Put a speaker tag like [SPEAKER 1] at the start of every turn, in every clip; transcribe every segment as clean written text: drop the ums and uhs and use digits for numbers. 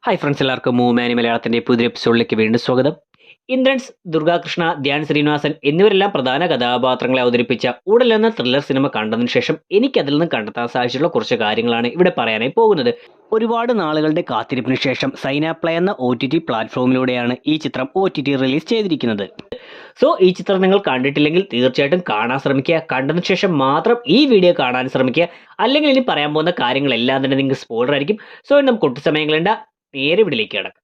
[SPEAKER 1] Hi friends, എല്ലാവർക്കും മൂമാനി മലയാളത്തിന്റെ പുതിയ എപ്പിസോഡിലേക്ക് വീണ്ടും സ്വാഗതം. ഇന്ദ്രൻസ്, ദുർഗാകൃഷ്ണ, ധ്യാൻ ശ്രീനിവാസൻ എന്നിവരെല്ലാം പ്രധാന കഥാപാത്രങ്ങളെ അവതരിപ്പിച്ച ഉടൽ എന്ന ത്രില്ലർ സിനിമ കണ്ടതിന് ശേഷം എനിക്ക് അതിൽ നിന്ന് കണ്ടെത്താൻ സാധിച്ചിട്ടുള്ള കുറച്ച് കാര്യങ്ങളാണ് ഇവിടെ പറയാനായി പോകുന്നത്. ഒരുപാട് നാളുകളുടെ കാത്തിരിപ്പിന് ശേഷം സൈനാപ്ലേ എന്ന OTT പ്ലാറ്റ്ഫോമിലൂടെയാണ് ഈ ചിത്രം OTT റിലീസ് ചെയ്തിരിക്കുന്നത്. സോ ഈ ചിത്രം നിങ്ങൾ കണ്ടിട്ടില്ലെങ്കിൽ തീർച്ചയായിട്ടും കാണാൻ ശ്രമിക്കുക. കണ്ടതിന് ശേഷം മാത്രം ഈ വീഡിയോ കാണാൻ ശ്രമിക്കുക. അല്ലെങ്കിൽ ഇനി പറയാൻ പോകുന്ന കാര്യങ്ങളെല്ലാം തന്നെ നിങ്ങൾക്ക് സ്പോയിലർ ആയിരിക്കും. സോ നമുക്ക് ഒട്ടും സമയങ്ങളുണ്ട്, നേരെ വീട്ടിലേക്ക് കിടക്കാം.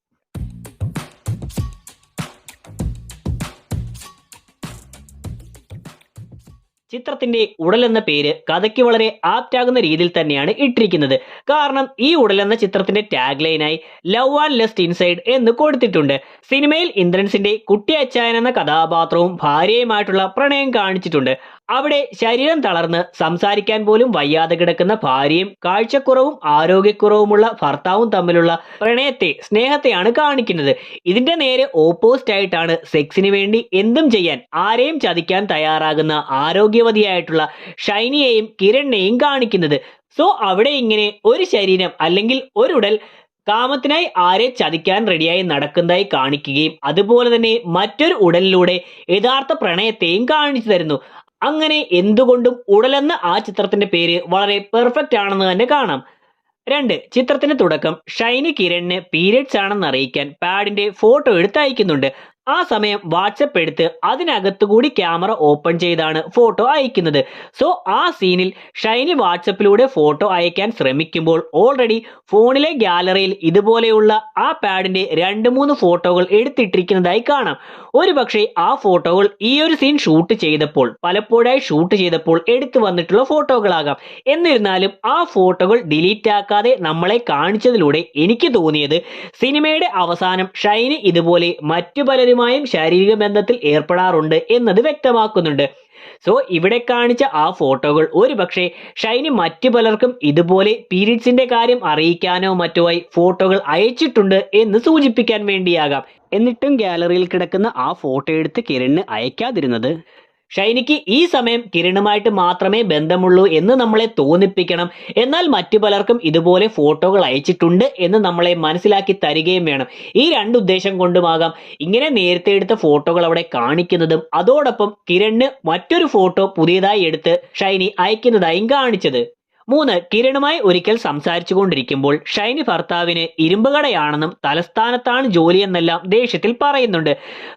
[SPEAKER 1] ചിത്രത്തിന്റെ ഉടൽ എന്ന പേര് കഥയ്ക്ക് വളരെ ആപ്റ്റാകുന്ന രീതിയിൽ തന്നെയാണ് ഇട്ടിരിക്കുന്നത്. കാരണം ഈ ഉടൽ എന്ന ചിത്രത്തിന്റെ ടാഗ് ലൈനായി ലവ് ആൻഡ് ലെസ്റ്റ് ഇൻസൈഡ് എന്ന് കൊടുത്തിട്ടുണ്ട്. സിനിമയിൽ ഇന്ദ്രൻസിന്റെ കുട്ടി അച്ചായൻ എന്ന കഥാപാത്രവും ഭാര്യയുമായിട്ടുള്ള പ്രണയം കാണിച്ചിട്ടുണ്ട്. അവിടെ ശരീരം തളർന്ന് സംസാരിക്കാൻ പോലും വയ്യാതെ കിടക്കുന്ന ഭാര്യയും കാഴ്ചക്കുറവും ആരോഗ്യക്കുറവുമുള്ള ഭർത്താവും തമ്മിലുള്ള പ്രണയത്തെ, സ്നേഹത്തെയാണ് കാണിക്കുന്നത്. ഇതിന്റെ നേരെ ഓപ്പോസിറ്റ് ആയിട്ടാണ് സെക്സിന് വേണ്ടി എന്തും ചെയ്യാൻ, ആരെയും ചതിക്കാൻ തയ്യാറാകുന്ന ആരോഗ്യവതിയായിട്ടുള്ള ഷൈനിയെയും കിരണിനെയും കാണിക്കുന്നത്. സോ അവിടെ ഇങ്ങനെ ഒരു ശരീരം അല്ലെങ്കിൽ ഒരുടൽ കാമത്തിനായി ആരെ ചതിക്കാൻ റെഡിയായി നടക്കുന്നതായി കാണിക്കുകയും അതുപോലെ തന്നെ മറ്റൊരു ഉടലിലൂടെ യഥാർത്ഥ പ്രണയത്തെയും കാണിച്ചു തരുന്നു. അങ്ങനെ എന്തുകൊണ്ടും ഉടലെന്ന ആ ചിത്രത്തിന്റെ പേര് വളരെ പെർഫെക്റ്റ് ആണെന്ന് തന്നെ കാണാം. 2. ചിത്രത്തിന്റെ തുടക്കം ഷൈനി കിരണിന് പീരിയഡ്സ് ആണെന്ന് അറിയിക്കാൻ പാഡിന്റെ ഫോട്ടോ എടുത്ത് അയക്കുന്നുണ്ട്. ആ സമയം വാട്സപ്പ് എടുത്ത് അതിനകത്തുകൂടി ക്യാമറ ഓപ്പൺ ചെയ്താണ് ഫോട്ടോ അയക്കുന്നത്. സോ ആ സീനിൽ ഷൈനി വാട്സപ്പിലൂടെ ഫോട്ടോ അയക്കാൻ ശ്രമിക്കുമ്പോൾ ഓൾറെഡി ഫോണിലെ ഗാലറിയിൽ ഇതുപോലെയുള്ള ആ പാഡിന്റെ 2-3 ഫോട്ടോകൾ എടുത്തിട്ടിരിക്കുന്നതായി കാണാം. ഒരു പക്ഷേ ആ ഫോട്ടോകൾ ഈ ഒരു സീൻ ഷൂട്ട് ചെയ്തപ്പോൾ, പലപ്പോഴായി ഷൂട്ട് ചെയ്തപ്പോൾ എടുത്തു വന്നിട്ടുള്ള ഫോട്ടോകളാകാം. എന്നിരുന്നാലും ആ ഫോട്ടോകൾ ഡിലീറ്റ് ആക്കാതെ നമ്മളെ കാണിച്ചതിലൂടെ എനിക്ക് തോന്നിയത് സിനിമയുടെ അവസാനം ഷൈനി ഇതുപോലെ മറ്റു പലരും ശാരീരിക ബന്ധത്തിൽ ഏർപ്പെടാറുണ്ട് എന്നത് വ്യക്തമാക്കുന്നുണ്ട്. സോ ഇവിടെ കാണിച്ച ആ ഫോട്ടോകൾ ഒരു പക്ഷേ ഷൈനി മറ്റു പലർക്കും ഇതുപോലെ പീരിയഡ്സിന്റെ കാര്യം അറിയിക്കാനോ മറ്റോ ആയി ഫോട്ടോകൾ അയച്ചിട്ടുണ്ട് എന്ന് സൂചിപ്പിക്കാൻ വേണ്ടിയാകാം. എന്നിട്ടും ഗാലറിയിൽ കിടക്കുന്ന ആ ഫോട്ടോ എടുത്ത് കിരണിന് അയക്കാതിരുന്നത് ഷൈനിക്ക് ഈ സമയം കിരണുമായിട്ട് മാത്രമേ ബന്ധമുള്ളൂ എന്ന് നമ്മളെ തോന്നിപ്പിക്കണം. എന്നാൽ മറ്റു പലർക്കും ഇതുപോലെ ഫോട്ടോകൾ അയച്ചിട്ടുണ്ട് എന്ന് നമ്മളെ മനസ്സിലാക്കി തരികയും വേണം. ഈ 2 ഉദ്ദേശം കൊണ്ടുമാകാം ഇങ്ങനെ നേരത്തെ എടുത്ത ഫോട്ടോകൾ അവിടെ കാണിക്കുന്നതും അതോടൊപ്പം കിരണിന് മറ്റൊരു ഫോട്ടോ പുതിയതായി എടുത്ത് ഷൈനി അയക്കുന്നതായും കാണിച്ചത്. 3. കിരണുമായി ഒരിക്കൽ സംസാരിച്ചു കൊണ്ടിരിക്കുമ്പോൾ ഷൈനി ഭർത്താവിന് ഇരുമ്പുകടയാണെന്നും തലസ്ഥാനത്താണ് ജോലി എന്നെല്ലാം ദേഷ്യത്തിൽ പറയുന്നുണ്ട്.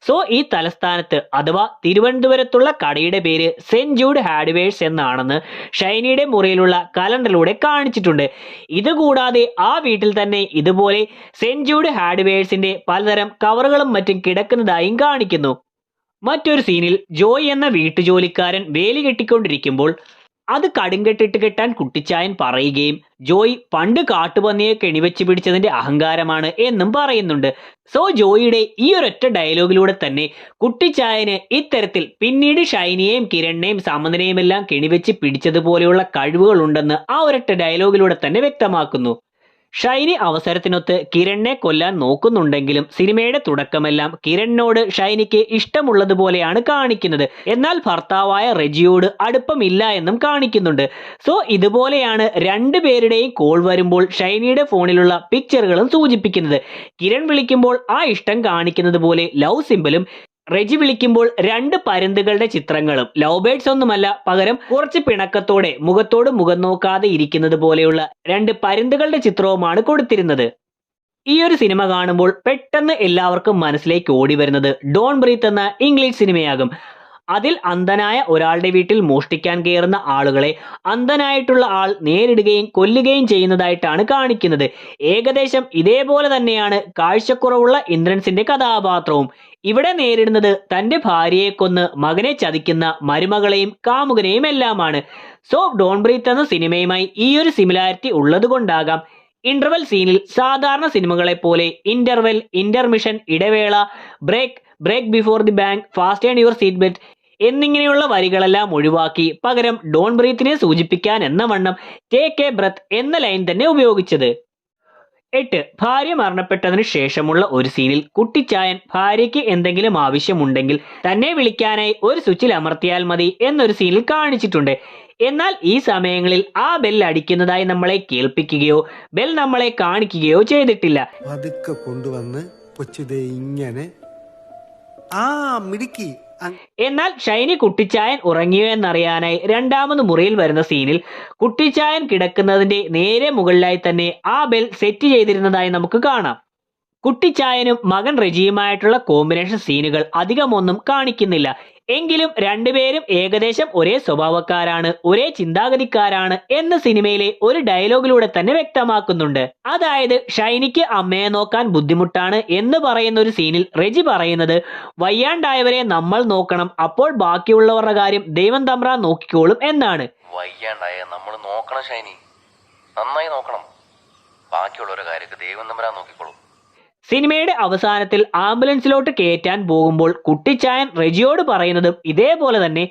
[SPEAKER 1] സോ ഈ തലസ്ഥാനത്ത് അഥവാ തിരുവനന്തപുരത്തുള്ള കടയുടെ പേര് സെന്റ് ജൂഡ് ഹാർഡ്വെയർസ് എന്നാണെന്ന് ഷൈനിയുടെ മുറിയിലുള്ള കലണ്ടറിലൂടെ കാണിച്ചിട്ടുണ്ട്. ഇതുകൂടാതെ ആ വീട്ടിൽ തന്നെ ഇതുപോലെ സെന്റ് ജൂഡ് ഹാർഡ്വെയർസിന്റെ പലതരം കവറുകളും മറ്റും കിടക്കുന്നതായും കാണിക്കുന്നു. മറ്റൊരു സീനിൽ ജോയ് എന്ന വീട്ടുജോലിക്കാരൻ വേലി കെട്ടിക്കൊണ്ടിരിക്കുമ്പോൾ അത് കടുങ്കെട്ടിട്ട് കെട്ടാൻ കുട്ടിച്ചായൻ പറയുകയും ജോയ് പണ്ട് കാട്ടുപന്നിയെ കെണിവെച്ച് പിടിച്ചതിന്റെ അഹങ്കാരമാണ് എന്നും പറയുന്നുണ്ട്. സോ ജോയിയുടെ ഈ ഒരൊറ്റ ഡയലോഗിലൂടെ തന്നെ കുട്ടിച്ചായന് ഇത്തരത്തിൽ പിന്നീട് ഷൈനിയെയും കിരണിനെയും സമന്തനെയും എല്ലാം കെണിവെച്ച് പിടിച്ചതുപോലെയുള്ള കഴിവുകൾ ഉണ്ടെന്ന് ആ ഒരൊറ്റ ഡയലോഗിലൂടെ തന്നെ വ്യക്തമാക്കുന്നു. ഷൈനി അവസരത്തിനൊത്ത് കിരണിനെ കൊല്ലാൻ നോക്കുന്നുണ്ടെങ്കിലും സിനിമയുടെ തുടക്കമെല്ലാം കിരണിനോട് ഷൈനിക്ക് ഇഷ്ടമുള്ളതുപോലെയാണ് കാണിക്കുന്നത്. എന്നാൽ ഭർത്താവായ റെജിയോട് അടുപ്പമില്ല എന്നും കാണിക്കുന്നുണ്ട്. സോ ഇതുപോലെയാണ് 2 പേരുടെയും കോൾ വരുമ്പോൾ ഷൈനിയുടെ ഫോണിലുള്ള പിക്ചറുകളും സൂചിപ്പിക്കുന്നത്. കിരൺ വിളിക്കുമ്പോൾ ആ ഇഷ്ടം കാണിക്കുന്നത് പോലെ ലവ് സിംബലും, റെജി വിളിക്കുമ്പോൾ 2 പരുന്തുകളുടെ ചിത്രങ്ങളും, ലവ് ബേർഡ്സ് ഒന്നുമല്ല, പകരം കുറച്ച് പിണക്കത്തോടെ മുഖത്തോട് മുഖം നോക്കാതെ ഇരിക്കുന്നത് പോലെയുള്ള 2 പരുന്തുകളുടെ ചിത്രവുമാണ് കൊടുത്തിരുന്നത്. ഈ ഒരു സിനിമ കാണുമ്പോൾ പെട്ടെന്ന് എല്ലാവർക്കും മനസ്സിലേക്ക് ഓടി വരുന്നത് ഡോൺ ബ്രീത്ത് എന്ന ഇംഗ്ലീഷ് സിനിമയാകും. അതിൽ അന്ധനായ ഒരാളുടെ വീട്ടിൽ മോഷ്ടിക്കാൻ കയറുന്ന ആളുകളെ അന്ധനായിട്ടുള്ള ആൾ നേരിടുകയും കൊല്ലുകയും ചെയ്യുന്നതായിട്ടാണ് കാണിക്കുന്നത്. ഏകദേശം ഇതേപോലെ തന്നെയാണ് കാഴ്ചക്കുറവുള്ള ഇന്ദ്രൻസിന്റെ കഥാപാത്രവും. ഇവിടെ നേരിടുന്നത് തന്റെ ഭാര്യയെ കൊന്ന് മകനെ ചതിക്കുന്ന മരുമകളെയും കാമുകനെയും എല്ലാമാണ്. സോ ഡോൺ ബ്രീത്ത് എന്ന സിനിമയുമായി ഈ ഒരു സിമിലാരിറ്റി ഉള്ളത് കൊണ്ടാകാം ഇന്റർവെൽ സീനിൽ സാധാരണ സിനിമകളെ പോലെ ഇന്റർവെൽ, ഇന്റർമിഷൻ, ഇടവേള, break before the bank, fasten your seat belt എന്നിങ്ങനെയുള്ള വരികളെല്ലാം ഒഴിവാക്കി പകരം ഡോൺ ബ്രീത്തിനെ സൂചിപ്പിക്കാൻ എന്ന വണ്ണം ടേക്ക് എ ബ്രത്ത് എന്ന ലൈൻ തന്നെ ഉപയോഗിച്ചത്. 8. ഭാര്യ മരണപ്പെട്ടതിന് ശേഷമുള്ള ഒരു സീനിൽ കുട്ടിച്ചായൻ ഭാര്യയ്ക്ക് എന്തെങ്കിലും ആവശ്യമുണ്ടെങ്കിൽ തന്നെ വിളിക്കാനായി ഒരു സ്വിച്ചിൽ അമർത്തിയാൽ മതി എന്നൊരു സീനിൽ കാണിച്ചിട്ടുണ്ട്. എന്നാൽ ഈ സമയങ്ങളിൽ ആ ബെൽ അടിക്കുന്നതായി നമ്മളെ കേൾപ്പിക്കുകയോ ബെൽ നമ്മളെ കാണിക്കുകയോ ചെയ്തിട്ടില്ല.
[SPEAKER 2] പതുക്കെ കൊണ്ടുവന്ന് കൊച്ചിതേ ഇങ്ങനെ മിടുക്കി.
[SPEAKER 1] എന്നാൽ ഷൈനി കുട്ടിച്ചായൻ ഉറങ്ങിയോ എന്നറിയാനായി രണ്ടാമത് മുറിയിൽ വരുന്ന സീനിൽ കുട്ടിച്ചായൻ കിടക്കുന്നതിന്റെ നേരെ മുകളിലായി തന്നെ ആ ബെൽ സെറ്റ് ചെയ്തിരുന്നതായി നമുക്ക് കാണാം. കുട്ടിച്ചായനും മകൻ റെജിയുമായിട്ടുള്ള കോമ്പിനേഷൻ സീനുകൾ അധികമൊന്നും കാണിക്കുന്നില്ല. എങ്കിലും രണ്ടുപേരും ഏകദേശം ഒരേ സ്വഭാവക്കാരാണ്, ഒരേ ചിന്താഗതിക്കാരാണ് എന്ന് സിനിമയിലെ ഒരു ഡയലോഗിലൂടെ തന്നെ വ്യക്തമാക്കുന്നുണ്ട്. അതായത് ഷൈനിക്ക് അമ്മയെ നോക്കാൻ ബുദ്ധിമുട്ടാണ് എന്ന് പറയുന്ന ഒരു സീനിൽ റെജി പറയുന്നത് വയ്യാണ്ടായവരെ നമ്മൾ നോക്കണം, അപ്പോൾ ബാക്കിയുള്ളവരുടെ കാര്യം ദൈവം തമ്പ്രാൻ നോക്കിക്കോളും എന്നാണ്.
[SPEAKER 3] വയ്യാണ്ടായ നമ്മൾ നോക്കണം ഷൈനി, നന്നായി നോക്കണം, ബാക്കിയുള്ളവരുടെ കാര്യത്തിൽ ദൈവം തമ്പ്രാൻ നോക്കിക്കോളും.
[SPEAKER 1] സിനിമയുടെ അവസാനത്തിൽ ആംബുലൻസിലോട്ട് കയറ്റാൻ പോകുമ്പോൾ കുട്ടിച്ചായൻ റെജിയോട് പറയുന്നതും ഇതേപോലെ തന്നെ.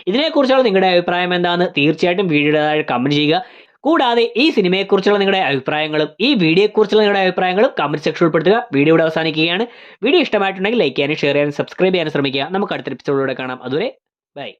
[SPEAKER 1] ഇതിനെക്കുറിച്ചുള്ള നിങ്ങളുടെ അഭിപ്രായം എന്താണെന്ന് തീർച്ചയായിട്ടും വീഡിയോയുടെ താഴെ കമന്റ് ചെയ്യുക. കൂടാതെ ഈ സിനിമയെക്കുറിച്ചുള്ള നിങ്ങളുടെ അഭിപ്രായങ്ങളും ഈ വീഡിയോയെക്കുറിച്ചുള്ള നിങ്ങളുടെ അഭിപ്രായങ്ങളും കമന്റ് സെക്ഷനിൽ ഉൾപ്പെടുത്തുക. വീഡിയോ ഇവിടെ അവസാനിക്കുകയാണ്. വീഡിയോ ഇഷ്ടമായിട്ടുണ്ടെങ്കിൽ ലൈക്ക് ചെയ്യാനും ഷെയർ ചെയ്യാനും സബ്സ്ക്രൈബ് ചെയ്യാനും ശ്രമിക്കുക. നമുക്ക് അടുത്ത എപ്പിസോഡിലൂടെ കാണാം. അതുവരെ ബൈ.